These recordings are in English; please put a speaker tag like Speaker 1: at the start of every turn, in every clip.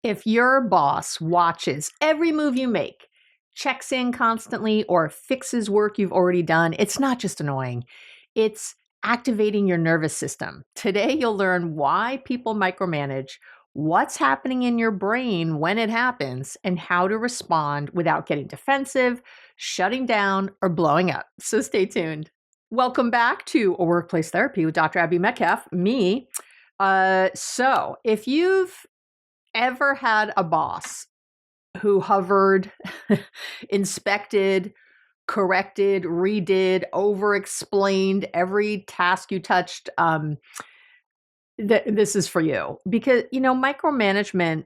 Speaker 1: If your boss watches every move you make, checks in constantly, or fixes work you've already done, it's not just annoying, it's activating your nervous system. Today, you'll learn why people micromanage, what's happening in your brain when it happens, and how to respond without getting defensive, shutting down, or blowing up. So stay tuned. Welcome back to A Workplace Therapy with Dr. Abby Metcalf, me. So if you've ever had a boss who hovered, inspected, corrected, redid, over explained every task you touched, this is for you. Because, micromanagement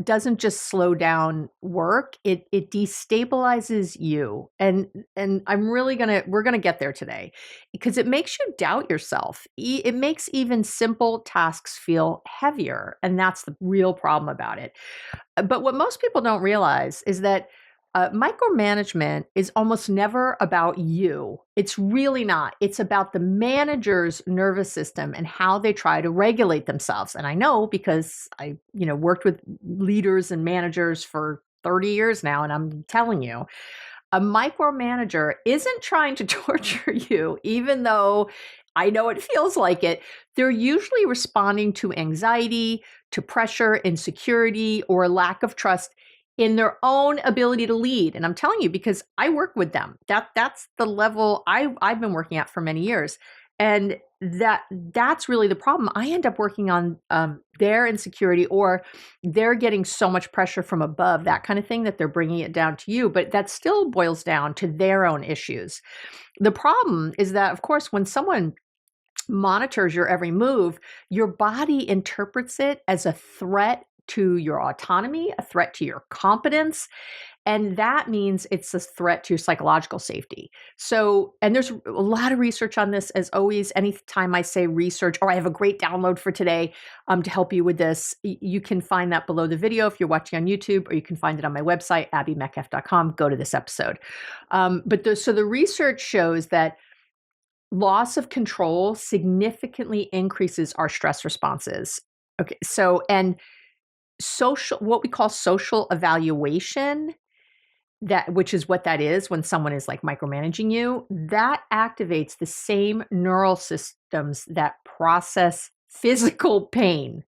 Speaker 1: doesn't just slow down work, it destabilizes you. And we're gonna get there today because it makes you doubt yourself. It makes even simple tasks feel heavier. And that's the real problem about it. But what most people don't realize is that micromanagement is almost never about you. It's really not. It's about the manager's nervous system and how they try to regulate themselves. And I know because I, worked with leaders and managers for 30 years now, and I'm telling you, a micromanager isn't trying to torture you, even though I know it feels like it. They're usually responding to anxiety, to pressure, insecurity, or lack of trust in their own ability to lead. And I'm telling you, because I work with them, that's the level I've been working at for many years. And that's really the problem. I end up working on their insecurity, or they're getting so much pressure from above, that kind of thing, that they're bringing it down to you. But that still boils down to their own issues. The problem is that, of course, when someone monitors your every move, your body interprets it as a threat to your autonomy, a threat to your competence. And that means it's a threat to your psychological safety. So, and there's a lot of research on this, as always. Anytime I say research, or I have a great download for today to help you with this, you can find that below the video if you're watching on YouTube, or you can find it on my website, abbymetcalf.com. Go to this episode. So the research shows that loss of control significantly increases our stress responses. Okay, so, and what we call social evaluation, which is what that is when someone is like micromanaging you, that activates the same neural systems that process physical pain.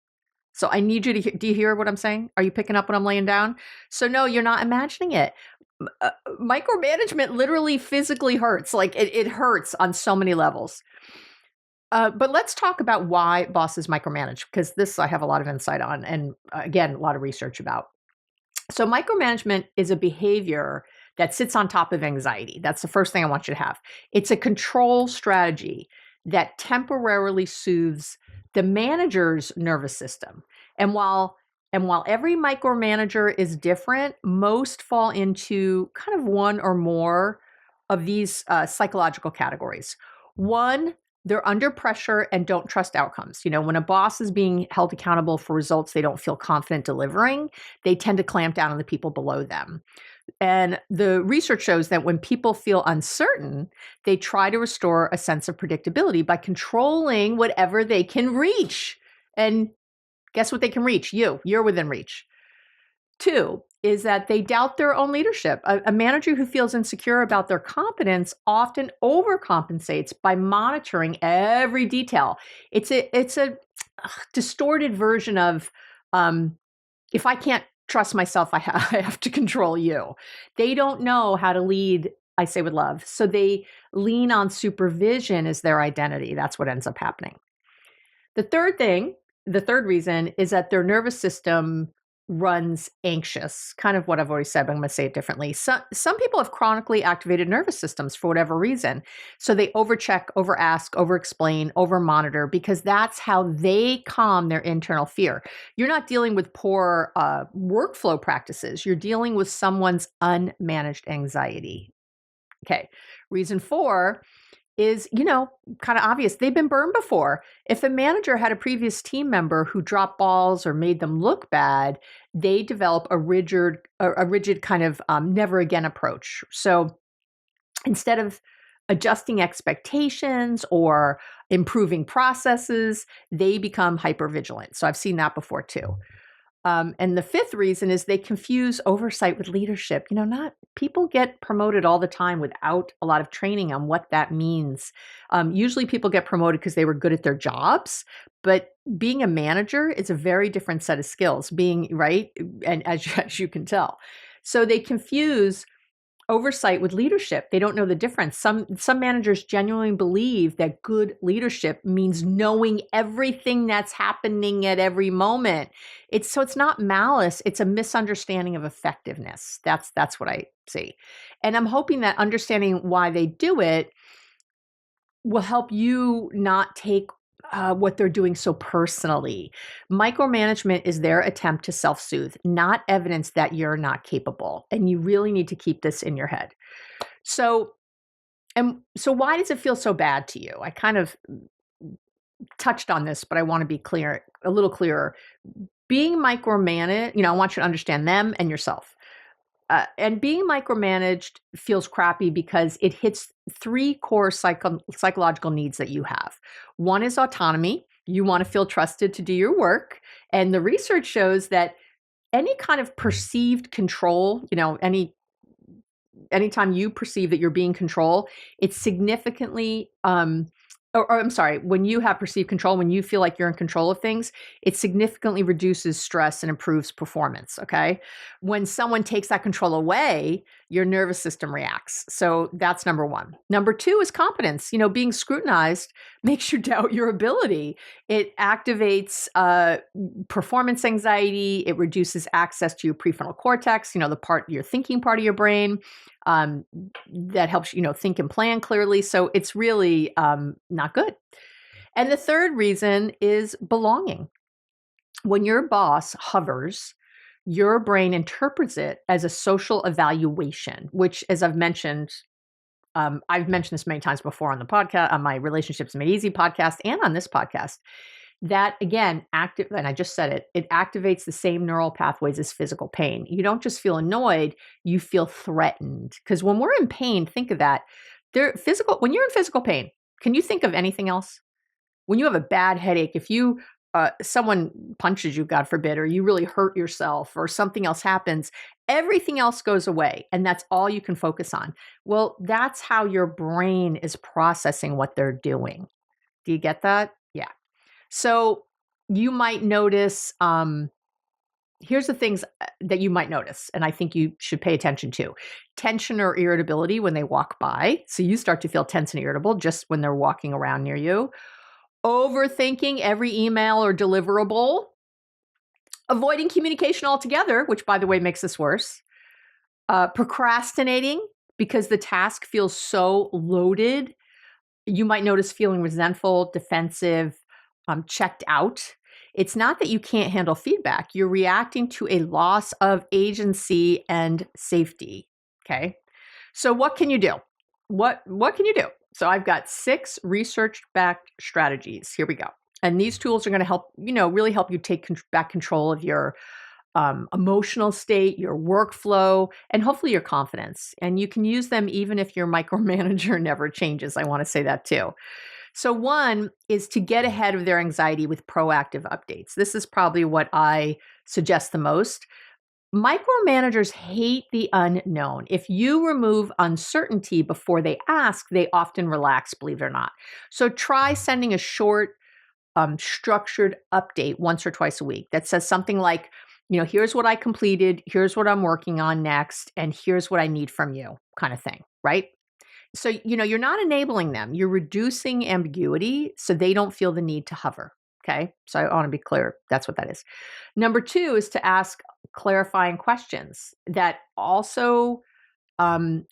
Speaker 1: So I need you to do you hear what I'm saying? Are you picking up what I'm laying down? So no, you're not imagining it. Micromanagement literally physically hurts. Like it hurts on so many levels. But let's talk about why bosses micromanage, because this I have a lot of insight on, and again, a lot of research about. So micromanagement is a behavior that sits on top of anxiety. That's the first thing I want you to have. It's a control strategy that temporarily soothes the manager's nervous system. And while every micromanager is different, most fall into kind of one or more of these psychological categories. One, they're under pressure and don't trust outcomes. When a boss is being held accountable for results they don't feel confident delivering, they tend to clamp down on the people below them. And the research shows that when people feel uncertain, they try to restore a sense of predictability by controlling whatever they can reach. And guess what they can reach? You're within reach. Two is that they doubt their own leadership. A manager who feels insecure about their competence often overcompensates by monitoring every detail. It's a distorted version of if I can't trust myself, I have to control you. They don't know how to lead, I say with love. So they lean on supervision as their identity. That's what ends up happening. The third reason is that their nervous system runs anxious, kind of what I've already said, but I'm going to say it differently. Some people have chronically activated nervous systems for whatever reason. So they overcheck, overask, overexplain, overmonitor, because that's how they calm their internal fear. You're not dealing with poor workflow practices. You're dealing with someone's unmanaged anxiety. Okay. Reason 4 is, kind of obvious. They've been burned before. If a manager had a previous team member who dropped balls or made them look bad, they develop a rigid kind of never again approach. So instead of adjusting expectations or improving processes, they become hypervigilant. So I've seen that before too. And the fifth reason is they confuse oversight with leadership. Not people get promoted all the time without a lot of training on what that means. Usually people get promoted because they were good at their jobs, but being a manager is a very different set of skills, being right. And as you can tell, so they confuse oversight with leadership. They don't know the difference. Some managers genuinely believe that good leadership means knowing everything that's happening at every moment. It's not malice, it's a misunderstanding of effectiveness. That's what I see. And I'm hoping that understanding why they do it will help you not take what they're doing so personally. Micromanagement is their attempt to self-soothe, not evidence that you're not capable. And you really need to keep this in your head. So why does it feel so bad to you? I kind of touched on this, but I want to be clear, a little clearer. Being micromanaged, I want you to understand them and yourself. And being micromanaged feels crappy because it hits three core psychological needs that you have. One is autonomy. You want to feel trusted to do your work. And the research shows that any kind of perceived control, anytime you perceive that you're being controlled, it significantly I'm sorry, when you have perceived control, when you feel like you're in control of things, it significantly reduces stress and improves performance, okay? When someone takes that control away, your nervous system reacts. So that's number one. Number two is competence. Being scrutinized makes you doubt your ability. It activates performance anxiety. It reduces access to your prefrontal cortex, your thinking part of your brain. That helps think and plan clearly. So it's really not good. And the third reason is belonging. When your boss hovers, your brain interprets it as a social evaluation, which, as I've mentioned this many times before on the podcast, on my Relationships Made Easy podcast, and on this podcast. That again, and I just said it activates the same neural pathways as physical pain. You don't just feel annoyed, you feel threatened. Because when we're in pain, think of that. When you're in physical pain, can you think of anything else? When you have a bad headache, if someone punches you, God forbid, or you really hurt yourself or something else happens, everything else goes away. And that's all you can focus on. Well, that's how your brain is processing what they're doing. Do you get that? Yeah. So you might notice, here's the things that you might notice, and I think you should pay attention to. Tension or irritability when they walk by. So you start to feel tense and irritable just when they're walking around near you. Overthinking every email or deliverable. Avoiding communication altogether, which by the way makes this worse. Procrastinating because the task feels so loaded. You might notice feeling resentful, defensive, checked out. It's not that you can't handle feedback. You're reacting to a loss of agency and safety. Okay. So what can you do? What can you do? So I've got 6 research-backed strategies. Here we go. And these tools are going to help, really help you take back control of your emotional state, your workflow, and hopefully your confidence. And you can use them even if your micromanager never changes. I want to say that too. So one is to get ahead of their anxiety with proactive updates. This is probably what I suggest the most. Micromanagers hate the unknown. If you remove uncertainty before they ask, they often relax, believe it or not. So try sending a short, structured update once or twice a week that says something like, here's what I completed, here's what I'm working on next, and here's what I need from you, kind of thing, right? So, you're not enabling them. You're reducing ambiguity so they don't feel the need to hover. Okay. So I want to be clear. That's what that is. Number 2 is to ask clarifying questions that also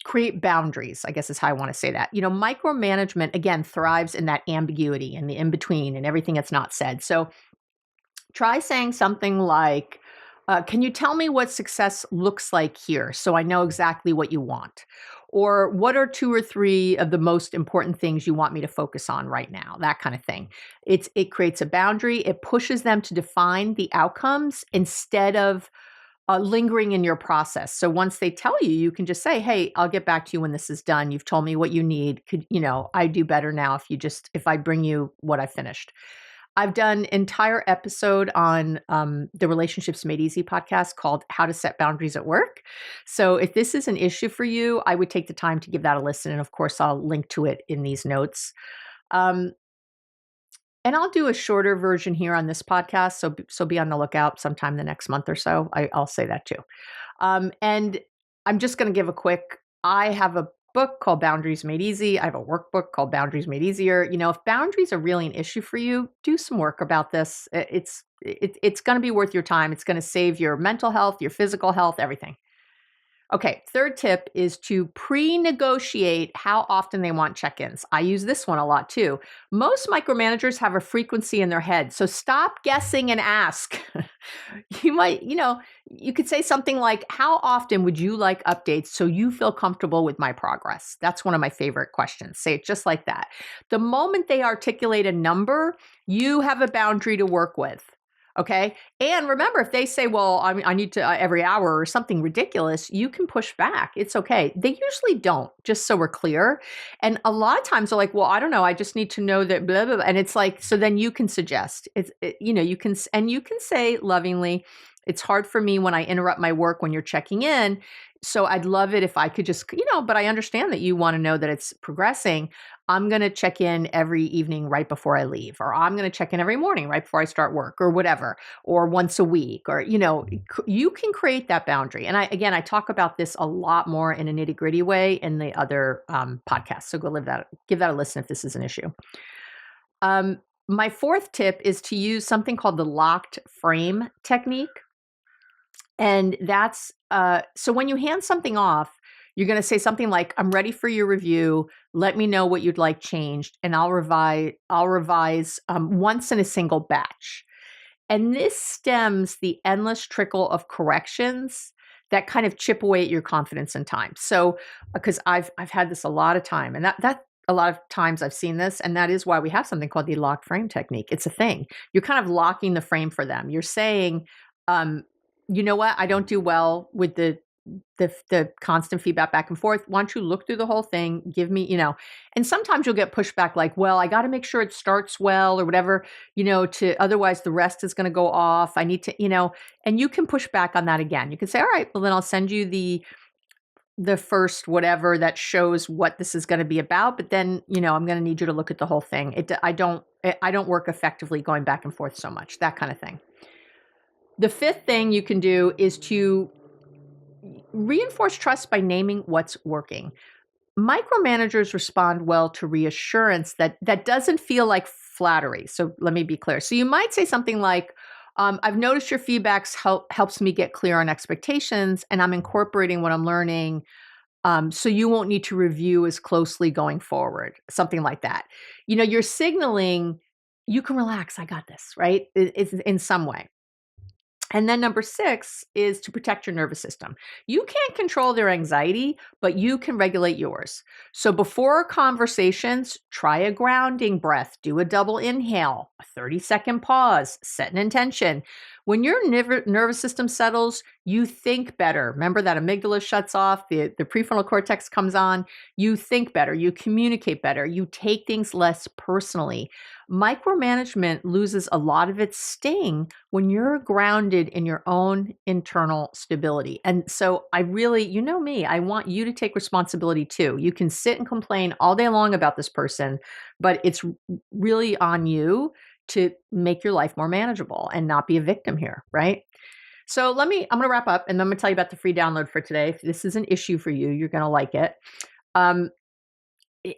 Speaker 1: create boundaries, I guess is how I want to say that. Micromanagement, again, thrives in that ambiguity and the in-between and everything that's not said. So try saying something like, can you tell me what success looks like here so I know exactly what you want? Or what are 2 or 3 of the most important things you want me to focus on right now? That kind of thing. It creates a boundary. It pushes them to define the outcomes instead of lingering in your process. So once they tell you, you can just say, hey, I'll get back to you when this is done. You've told me what you need. I do better now if I bring you what I finished. I've done entire episode on the Relationships Made Easy podcast called How to Set Boundaries at Work. So if this is an issue for you, I would take the time to give that a listen. And of course, I'll link to it in these notes. Um, and I'll do a shorter version here on this podcast. So be on the lookout sometime the next month or so. I'll say that too. And I'm just going to give a quick, I have a book called Boundaries Made Easy. I have a workbook called Boundaries Made Easier. If boundaries are really an issue for you, do some work about this. It's going to be worth your time. It's going to save your mental health, your physical health, everything. Okay, third tip is to pre-negotiate how often they want check-ins. I use this one a lot too. Most micromanagers have a frequency in their head, so stop guessing and ask. You could say something like, how often would you like updates so you feel comfortable with my progress? That's one of my favorite questions. Say it just like that. The moment they articulate a number, you have a boundary to work with. Okay. And remember, if they say, well, I need to every hour or something ridiculous, you can push back. It's okay. They usually don't, just so we're clear. And a lot of times they're like, well, I don't know. I just need to know that blah, blah, blah. And it's like, so then you can suggest you can say lovingly, it's hard for me when I interrupt my work when you're checking in. So I'd love it if I could just, but I understand that you want to know that it's progressing. I'm going to check in every evening right before I leave, or I'm going to check in every morning right before I start work, or whatever, or once a week, or, you can create that boundary. And I talk about this a lot more in a nitty gritty way in the other podcasts. So give that a listen if this is an issue. My fourth tip is to use something called the locked frame technique. And that's, so when you hand something off, you're going to say something like, I'm ready for your review. Let me know what you'd like changed. And I'll revise once in a single batch. And this stems the endless trickle of corrections that kind of chip away at your confidence and time. So, because I've had this a lot of time, and that a lot of times I've seen this, and that is why we have something called the locked frame technique. It's a thing. You're kind of locking the frame for them. You're saying, you know what? I don't do well with the constant feedback back and forth. Why don't you look through the whole thing? Give me, and sometimes you'll get pushback like, well, I got to make sure it starts well or whatever, otherwise the rest is going to go off. I need to, and you can push back on that again. You can say, all right, well then I'll send you the first whatever that shows what this is going to be about. But then, I'm going to need you to look at the whole thing. I don't work effectively going back and forth so much, that kind of thing. The fifth thing you can do is to reinforce trust by naming what's working. Micromanagers respond well to reassurance that doesn't feel like flattery. So let me be clear. So you might say something like, I've noticed your feedback helps me get clear on expectations, and I'm incorporating what I'm learning. So you won't need to review as closely going forward. Something like that. You're signaling you can relax. I got this, right? It's in some way. And then number 6 is to protect your nervous system. You can't control their anxiety, but you can regulate yours. So before conversations, try a grounding breath, do a double inhale, a 30-second pause, set an intention. When your nervous system settles, you think better. Remember that amygdala shuts off, the prefrontal cortex comes on. You think better, you communicate better, you take things less personally. Micromanagement loses a lot of its sting when you're grounded in your own internal stability. And so I really, me, I want you to take responsibility too. You can sit and complain all day long about this person, but it's really on you to make your life more manageable and not be a victim here, right? So I'm going to wrap up, and then I'm going to tell you about the free download for today. If this is an issue for you, you're going to like it.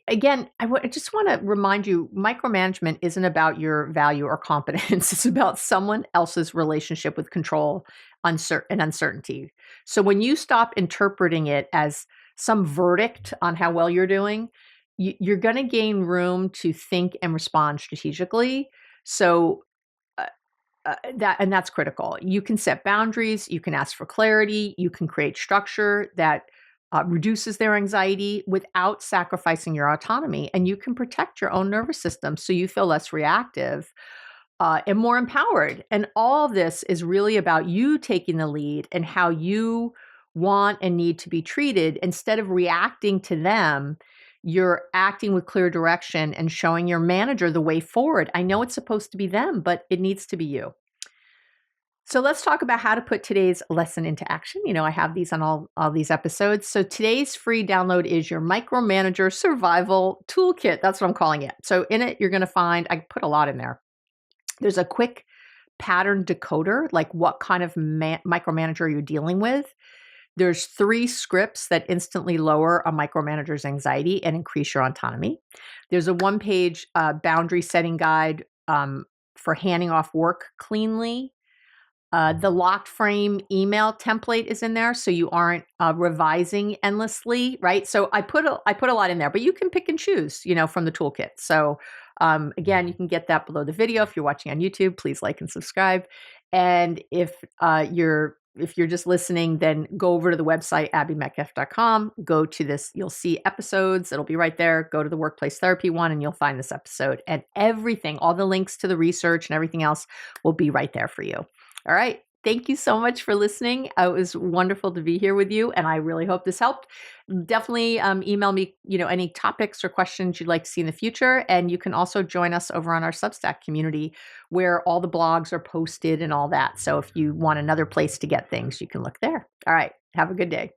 Speaker 1: Again, I just want to remind you, micromanagement isn't about your value or competence. It's about someone else's relationship with control and uncertainty. So when you stop interpreting it as some verdict on how well you're doing, you're going to gain room to think and respond strategically. So that's critical. You can set boundaries, you can ask for clarity, you can create structure that reduces their anxiety without sacrificing your autonomy, and you can protect your own nervous system so you feel less reactive and more empowered. And all of this is really about you taking the lead and how you want and need to be treated instead of reacting to them. You're acting with clear direction and showing your manager the way forward. I know it's supposed to be them, but it needs to be you. So let's talk about how to put today's lesson into action. You know, I have these on all these episodes. So today's free download is your Micromanager Survival Toolkit. That's what I'm calling it. So in it, you're going to find, I put a lot in there. There's a quick pattern decoder, like what kind of micromanager you're dealing with. There's 3 scripts that instantly lower a micromanager's anxiety and increase your autonomy. There's a 1-page boundary setting guide for handing off work cleanly. The locked frame email template is in there, so you aren't revising endlessly, right? So I put a lot in there, but you can pick and choose, you know, from the toolkit. So again, you can get that below the video. If you're watching on YouTube, please like and subscribe. And if you're just listening, then go over to the website abbymetcalf.com. Go to this, you'll see episodes. It'll be right there. Go to the workplace therapy one, and you'll find this episode. And everything, all the links to the research and everything else, will be right there for you. All right. Thank you so much for listening. It was wonderful to be here with you, and I really hope this helped. Definitely email me, you know, any topics or questions you'd like to see in the future. And you can also join us over on our Substack community where all the blogs are posted and all that. So if you want another place to get things, you can look there. All right. Have a good day.